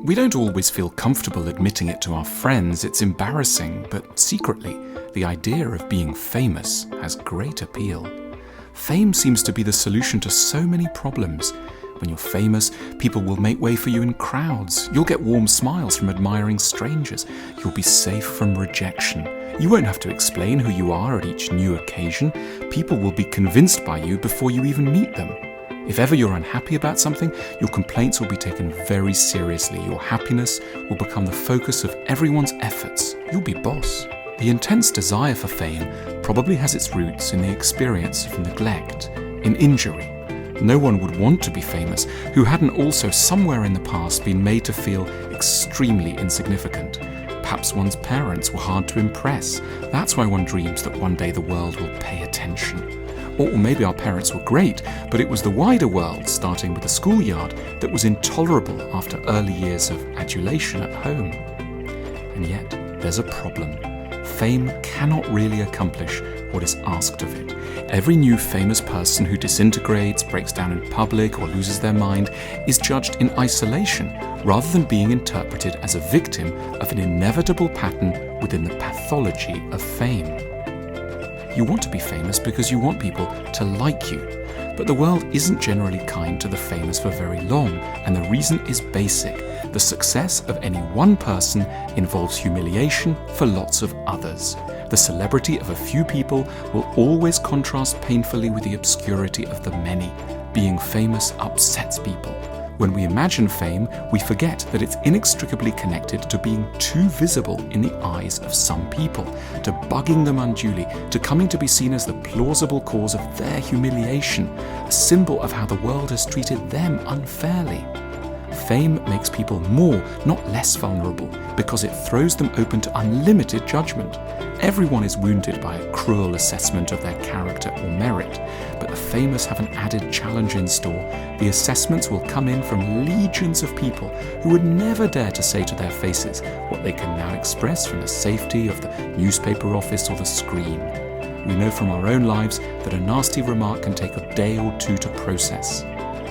We don't always feel comfortable admitting it to our friends. It's embarrassing, but secretly, the idea of being famous has great appeal. Fame seems to be the solution to so many problems. When you're famous, people will make way for you in crowds. You'll get warm smiles from admiring strangers. You'll be safe from rejection. You won't have to explain who you are at each new occasion. People will be convinced by you before you even meet them. If ever you're unhappy about something, your complaints will be taken very seriously. Your happiness will become the focus of everyone's efforts. You'll be boss. The intense desire for fame probably has its roots in the experience of neglect, in injury. No one would want to be famous who hadn't also somewhere in the past been made to feel extremely insignificant. Perhaps one's parents were hard to impress. That's why one dreams that one day the world will pay attention. Or maybe our parents were great, but it was the wider world, starting with the schoolyard, that was intolerable after early years of adulation at home. And yet, there's a problem. Fame cannot really accomplish what is asked of it. Every new famous person who disintegrates, breaks down in public, or loses their mind is judged in isolation, rather than being interpreted as a victim of an inevitable pattern within the pathology of fame. You want to be famous because you want people to like you. But the world isn't generally kind to the famous for very long, and the reason is basic. The success of any one person involves humiliation for lots of others. The celebrity of a few people will always contrast painfully with the obscurity of the many. Being famous upsets people. When we imagine fame, we forget that it's inextricably connected to being too visible in the eyes of some people, to bugging them unduly, to coming to be seen as the plausible cause of their humiliation, a symbol of how the world has treated them unfairly. Fame makes people more, not less vulnerable, because it throws them open to unlimited judgment. Everyone is wounded by a cruel assessment of their character or merit, but the famous have an added challenge in store. The assessments will come in from legions of people who would never dare to say to their faces what they can now express from the safety of the newspaper office or the screen. We know from our own lives that a nasty remark can take a day or two to process.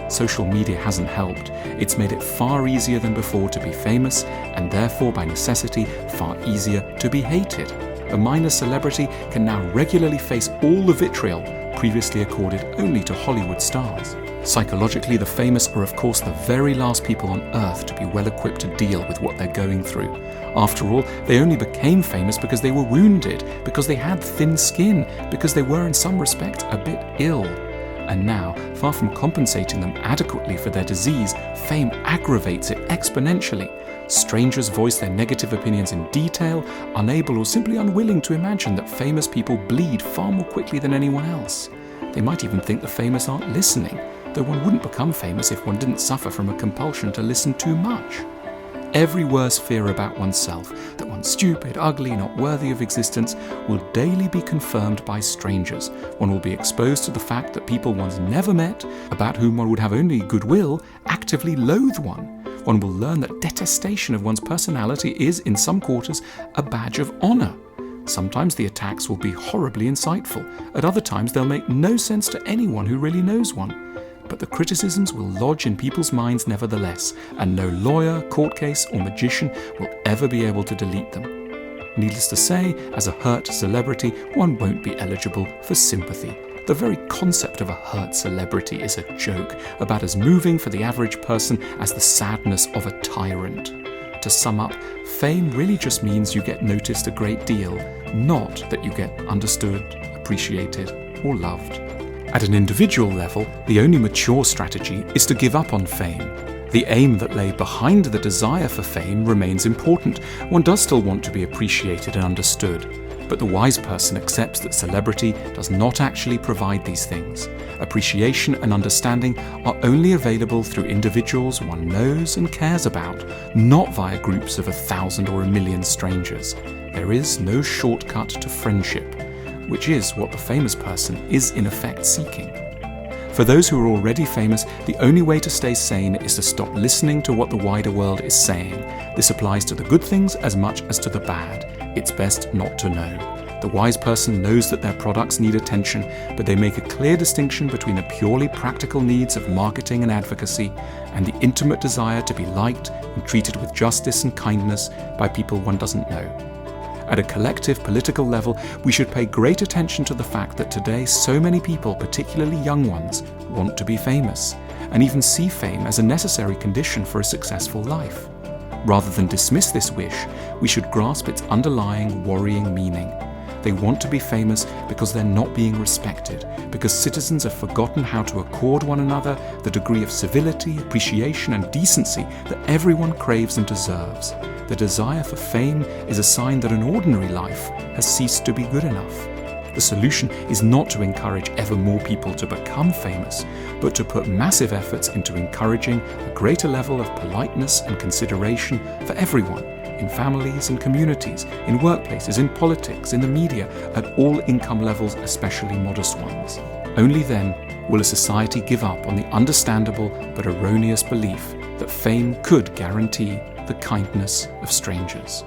Social media hasn't helped. It's made it far easier than before to be famous, and therefore by necessity far easier to be hated. A minor celebrity can now regularly face all the vitriol previously accorded only to Hollywood stars. Psychologically, the famous are of course the very last people on earth to be well equipped to deal with what they're going through. After all, they only became famous because they were wounded, because they had thin skin, because they were in some respects a bit ill. And now, far from compensating them adequately for their disease, fame aggravates it exponentially. Strangers voice their negative opinions in detail, unable or simply unwilling to imagine that famous people bleed far more quickly than anyone else. They might even think the famous aren't listening, though one wouldn't become famous if one didn't suffer from a compulsion to listen too much. Every worst fear about oneself, that one's stupid, ugly, not worthy of existence, will daily be confirmed by strangers. One will be exposed to the fact that people one's never met, about whom one would have only goodwill, actively loathe one. One will learn that detestation of one's personality is, in some quarters, a badge of honor. Sometimes the attacks will be horribly insightful. At other times they'll make no sense to anyone who really knows one. But the criticisms will lodge in people's minds nevertheless, and no lawyer, court case, or magician will ever be able to delete them. Needless to say, as a hurt celebrity, one won't be eligible for sympathy. The very concept of a hurt celebrity is a joke, about as moving for the average person as the sadness of a tyrant. To sum up, fame really just means you get noticed a great deal, not that you get understood, appreciated, or loved. At an individual level, the only mature strategy is to give up on fame. The aim that lay behind the desire for fame remains important. One does still want to be appreciated and understood. But the wise person accepts that celebrity does not actually provide these things. Appreciation and understanding are only available through individuals one knows and cares about, not via groups of 1,000 or 1,000,000 strangers. There is no shortcut to friendship, which is what the famous person is in effect seeking. For those who are already famous, the only way to stay sane is to stop listening to what the wider world is saying. This applies to the good things as much as to the bad. It's best not to know. The wise person knows that their products need attention, but they make a clear distinction between the purely practical needs of marketing and advocacy and the intimate desire to be liked and treated with justice and kindness by people one doesn't know. At a collective political level, we should pay great attention to the fact that today so many people, particularly young ones, want to be famous, and even see fame as a necessary condition for a successful life. Rather than dismiss this wish, we should grasp its underlying worrying meaning. They want to be famous because they're not being respected, because citizens have forgotten how to accord one another the degree of civility, appreciation, and decency that everyone craves and deserves. The desire for fame is a sign that an ordinary life has ceased to be good enough. The solution is not to encourage ever more people to become famous, but to put massive efforts into encouraging a greater level of politeness and consideration for everyone, in families and communities, in workplaces, in politics, in the media, at all income levels, especially modest ones. Only then will a society give up on the understandable but erroneous belief that fame could guarantee the kindness of strangers.